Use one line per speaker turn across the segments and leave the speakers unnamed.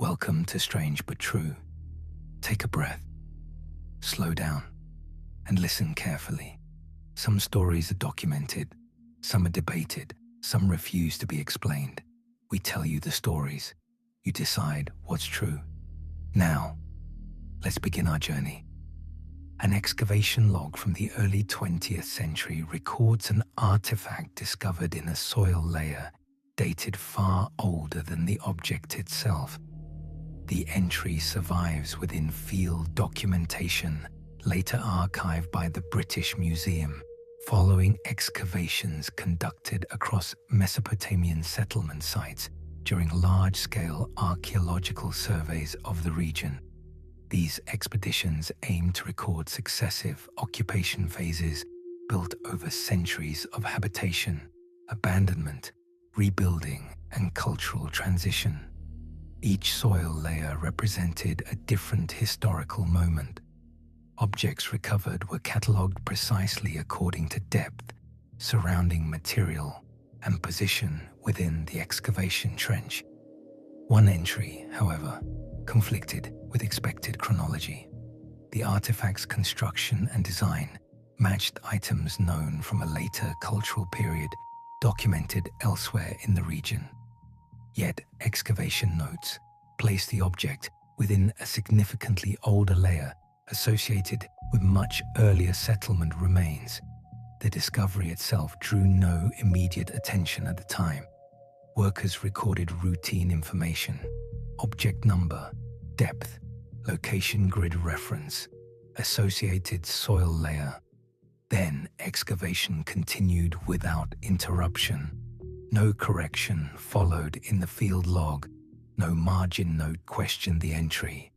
Welcome to Strange But True. Take a breath, slow down, and listen carefully. Some stories are documented, some are debated, some refuse to be explained. We tell you the stories. You decide what's true. Now, let's begin our journey. An excavation log from the early 20th century records an artifact discovered in a soil layer dated far older than the object itself. The entry survives within field documentation, later archived by the British Museum, following excavations conducted across Mesopotamian settlement sites during large-scale archaeological surveys of the region. These expeditions aim to record successive occupation phases built over centuries of habitation, abandonment, rebuilding, and cultural transition. Each soil layer represented a different historical moment. Objects recovered were catalogued precisely according to depth, surrounding material, and position within the excavation trench. One entry, however, conflicted with expected chronology. The artifact's construction and design matched items known from a later cultural period documented elsewhere in the region. Yet excavation notes place the object within a significantly older layer associated with much earlier settlement remains. The discovery itself drew no immediate attention at the time. Workers recorded routine information: object number, depth, location grid reference, associated soil layer. Then excavation continued without interruption. No correction followed in the field log. No margin note questioned the entry.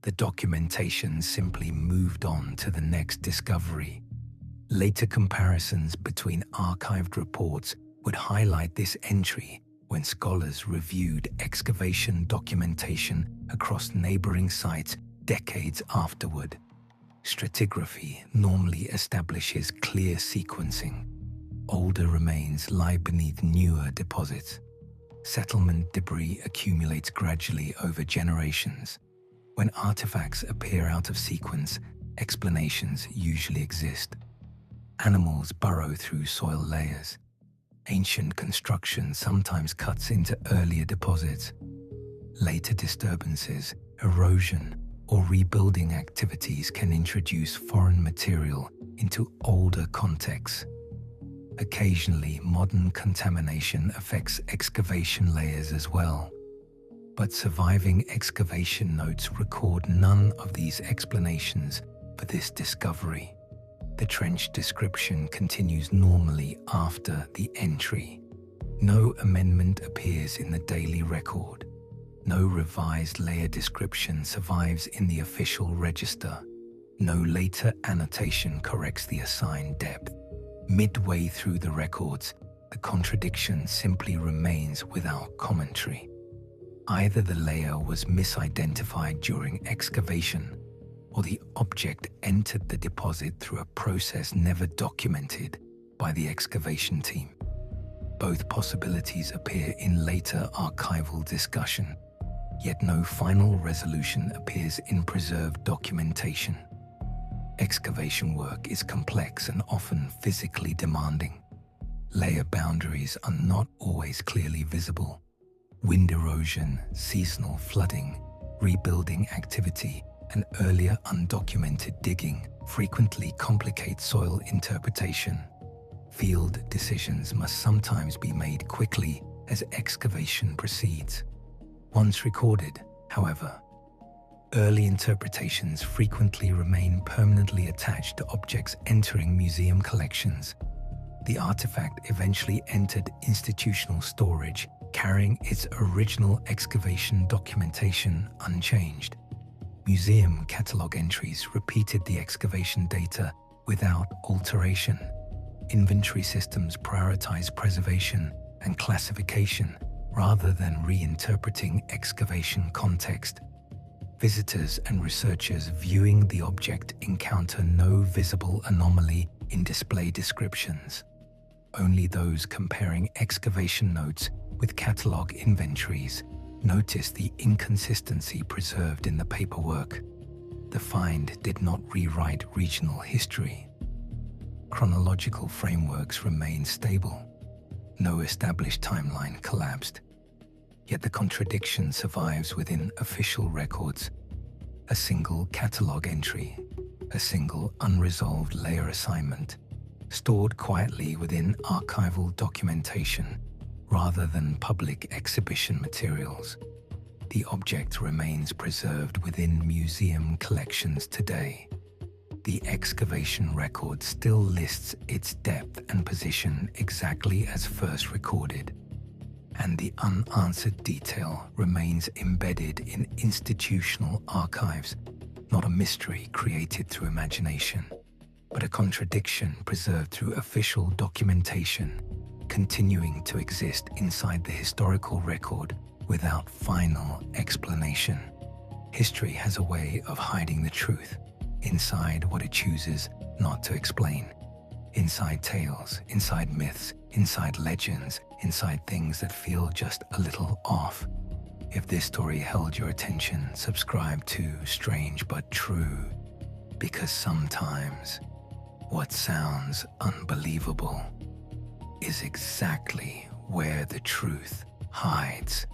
The documentation simply moved on to the next discovery. Later comparisons between archived reports would highlight this entry when scholars reviewed excavation documentation across neighboring sites decades afterward. Stratigraphy normally establishes clear sequencing. Older remains lie beneath newer deposits. Settlement debris accumulates gradually over generations. When artifacts appear out of sequence, explanations usually exist. Animals burrow through soil layers. Ancient construction sometimes cuts into earlier deposits. Later disturbances, erosion, or rebuilding activities can introduce foreign material into older contexts. Occasionally, modern contamination affects excavation layers as well. But surviving excavation notes record none of these explanations for this discovery. The trench description continues normally after the entry. No amendment appears in the daily record. No revised layer description survives in the official register. No later annotation corrects the assigned depth. Midway through the records, the contradiction simply remains without commentary. Either the layer was misidentified during excavation, or the object entered the deposit through a process never documented by the excavation team. Both possibilities appear in later archival discussion, yet no final resolution appears in preserved documentation. Excavation work is complex and often physically demanding. Layer boundaries are not always clearly visible. Wind erosion, seasonal flooding, rebuilding activity, and earlier undocumented digging frequently complicate soil interpretation. Field decisions must sometimes be made quickly as excavation proceeds. Once recorded, however, early interpretations frequently remain permanently attached to objects entering museum collections. The artifact eventually entered institutional storage, carrying its original excavation documentation unchanged. Museum catalog entries repeated the excavation data without alteration. Inventory systems prioritize preservation and classification rather than reinterpreting excavation context. Visitors and researchers viewing the object encounter no visible anomaly in display descriptions. Only those comparing excavation notes with catalog inventories Notice the inconsistency preserved in the paperwork. The find did not rewrite regional history. Chronological frameworks remain stable. No established timeline collapsed. Yet the contradiction survives within official records. A single catalog entry, a single unresolved layer assignment, stored quietly within archival documentation rather than public exhibition materials. The object remains preserved within museum collections today. The excavation record still lists its depth and position exactly as first recorded, and the unanswered detail remains embedded in institutional archives, not a mystery created through imagination, but a contradiction preserved through official documentation, continuing to exist inside the historical record without final explanation. History has a way of hiding the truth inside what it chooses not to explain. Inside tales, inside myths, inside legends, inside things that feel just a little off. If this story held your attention, subscribe to Strange But True, because sometimes what sounds unbelievable is exactly where the truth hides.